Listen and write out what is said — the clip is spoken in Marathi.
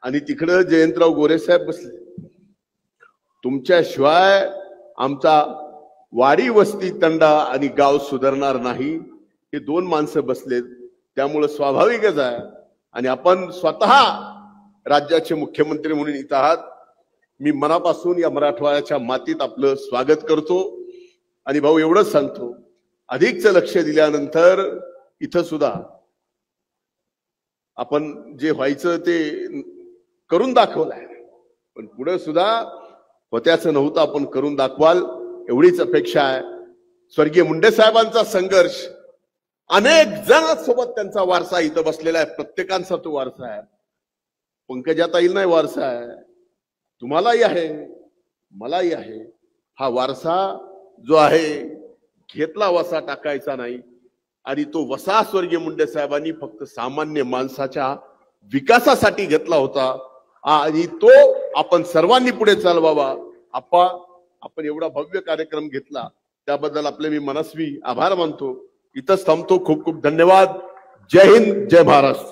आणि तिकडे जयंतराव गोरे साहेब बसले. तुमच्याशिवाय आमचा वाडी वस्ती तंडा आणि गाव सुधारणार नाही. हे दोन माणसं बसलेत, त्यामुळे स्वाभाविकच आहे. आणि आपण स्वतः राज्याचे मुख्यमंत्री म्हणून इथं आहात. मी मनापासून या मराठवाड्याच्या मातीत आपलं स्वागत करतो. आणि भाऊ एवढंच सांगतो, अधिकच लक्ष दिल्यानंतर इथं सुद्धा आपण जे व्हायचं ते करून दाखवलंय, पण पुढे सुद्धा होत्याचं नव्हतं आपण करून दाखवाल एवढीच अपेक्षा आहे. स्वर्गीय मुंडे साहेबांचा संघर्ष, अनेक जणांसोबत त्यांचा वारसा इथं बसलेला आहे. प्रत्येकांचा तो वारसा आहे. पंकजाताईल नाही वारसा आहे, तुम्हालाही आहे, मलाही आहे. हा वारसा जो आहे घेतला वसा टाकायचा नाही. आणि तो वसा स्वर्गीय मुंडे साहेबांनी फक्त सामान्य माणसाच्या विकासासाठी घेतला होता. आणि तो आपण सर्वांनी पुढे चालवावा. आपण एवढा भव्य कार्यक्रम घेतला त्याबद्दल आपले मी मनस्वी आभार मानतो. इथंच थांबतो. खूप खूप धन्यवाद. जय हिंद, जय महाराष्ट्र.